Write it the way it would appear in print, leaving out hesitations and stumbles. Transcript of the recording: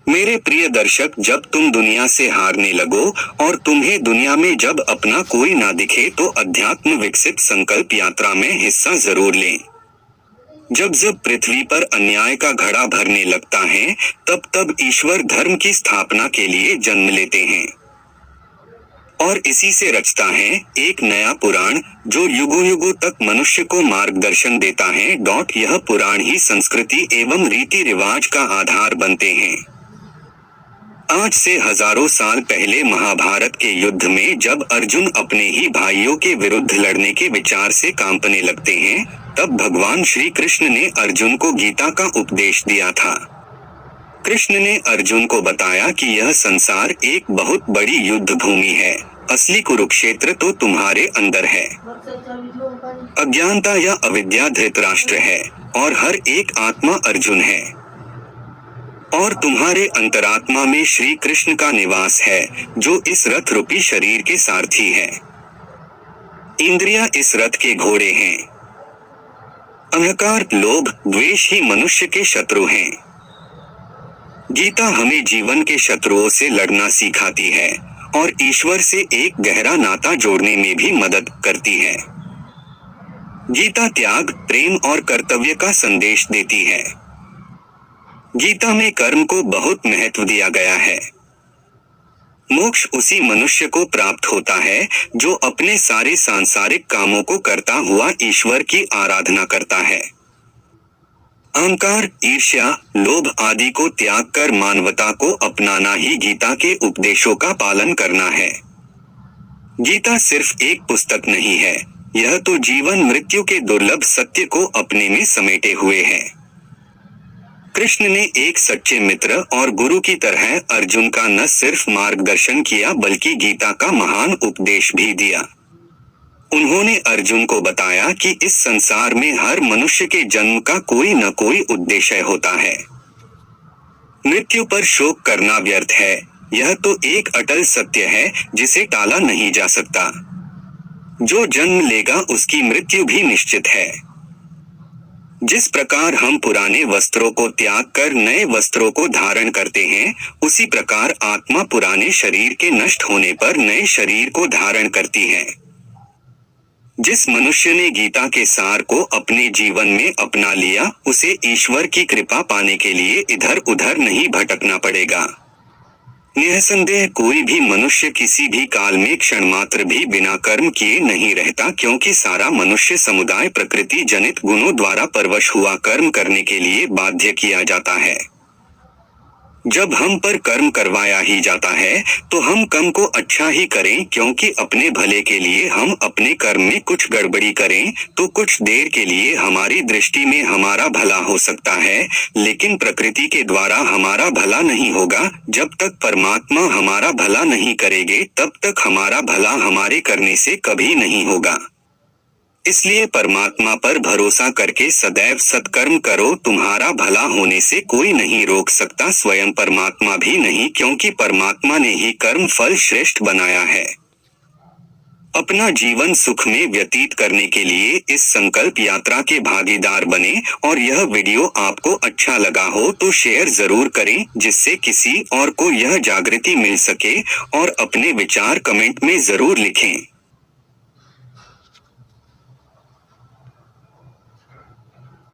मेरे प्रिय दर्शक, जब तुम दुनिया से हारने लगो और तुम्हें दुनिया में जब अपना कोई ना दिखे तो अध्यात्म विकसित संकल्प यात्रा में हिस्सा जरूर लें। जब जब पृथ्वी पर अन्याय का घड़ा भरने लगता है, तब तब ईश्वर धर्म की स्थापना के लिए जन्म लेते हैं और इसी से रचता है एक नया पुराण जो युगों युगों तक मनुष्य को मार्गदर्शन देता है। यह पुराण ही संस्कृति एवं रीति रिवाज का आधार बनते हैं। आज से हजारों साल पहले महाभारत के युद्ध में जब अर्जुन अपने ही भाइयों के विरुद्ध लड़ने के विचार से कांपने लगते हैं, तब भगवान श्री कृष्ण ने अर्जुन को गीता का उपदेश दिया था। कृष्ण ने अर्जुन को बताया कि यह संसार एक बहुत बड़ी युद्ध भूमि है, असली कुरुक्षेत्र तो तुम्हारे अंदर है। अज्ञानता या अविद्या धृतराष्ट्र है और हर एक आत्मा अर्जुन है और तुम्हारे अंतरात्मा में श्री कृष्ण का निवास है, जो इस रथ रूपी शरीर के सारथी है। इंद्रियां इस रथ के घोड़े हैं। अहंकार, लोभ, द्वेष ही मनुष्य के शत्रु हैं। गीता हमें जीवन के शत्रुओं से लड़ना सिखाती है और ईश्वर से एक गहरा नाता जोड़ने में भी मदद करती है। गीता त्याग, प्रेम और कर्तव्य का संदेश देती है। गीता में कर्म को बहुत महत्व दिया गया है। मोक्ष उसी मनुष्य को प्राप्त होता है जो अपने सारे सांसारिक कामों को करता हुआ ईश्वर की आराधना करता है। अहंकार, ईर्ष्या, लोभ आदि को त्याग कर मानवता को अपनाना ही गीता के उपदेशों का पालन करना है। गीता सिर्फ एक पुस्तक नहीं है, यह तो जीवन मृत्यु के दुर्लभ सत्य को अपने में समेटे हुए है। कृष्ण ने एक सच्चे मित्र और गुरु की तरह अर्जुन का न सिर्फ मार्गदर्शन किया बल्कि गीता का महान उपदेश भी दिया। उन्होंने अर्जुन को बताया कि इस संसार में हर मनुष्य के जन्म का कोई न कोई उद्देश्य होता है। मृत्यु पर शोक करना व्यर्थ है, यह तो एक अटल सत्य है जिसे टाला नहीं जा सकता। जो जन्म लेगा उसकी मृत्यु भी निश्चित है। जिस प्रकार हम पुराने वस्त्रों को त्याग कर नए वस्त्रों को धारण करते हैं, उसी प्रकार आत्मा पुराने शरीर के नष्ट होने पर नए शरीर को धारण करती है। जिस मनुष्य ने गीता के सार को अपने जीवन में अपना लिया, उसे ईश्वर की कृपा पाने के लिए इधर उधर नहीं भटकना पड़ेगा। निसंदेह कोई भी मनुष्य किसी भी काल में क्षण मात्र भी बिना कर्म किए नहीं रहता, क्योंकि सारा मनुष्य समुदाय प्रकृति जनित गुणों द्वारा परवश हुआ कर्म करने के लिए बाध्य किया जाता है। जब हम पर कर्म करवाया ही जाता है तो हम कर्म को अच्छा ही करें, क्योंकि अपने भले के लिए हम अपने कर्म में कुछ गड़बड़ी करें तो कुछ देर के लिए हमारी दृष्टि में हमारा भला हो सकता है, लेकिन प्रकृति के द्वारा हमारा भला नहीं होगा। जब तक परमात्मा हमारा भला नहीं करेंगे तब तक हमारा भला हमारे करने से कभी नहीं होगा। इसलिए परमात्मा पर भरोसा करके सदैव सत्कर्म करो, तुम्हारा भला होने से कोई नहीं रोक सकता, स्वयं परमात्मा भी नहीं, क्योंकि परमात्मा ने ही कर्म फल श्रेष्ठ बनाया है। अपना जीवन सुख में व्यतीत करने के लिए इस संकल्प यात्रा के भागीदार बने और यह वीडियो आपको अच्छा लगा हो तो शेयर जरूर करें, जिससे किसी और को यह जागृति मिल सके, और अपने विचार कमेंट में जरूर लिखें।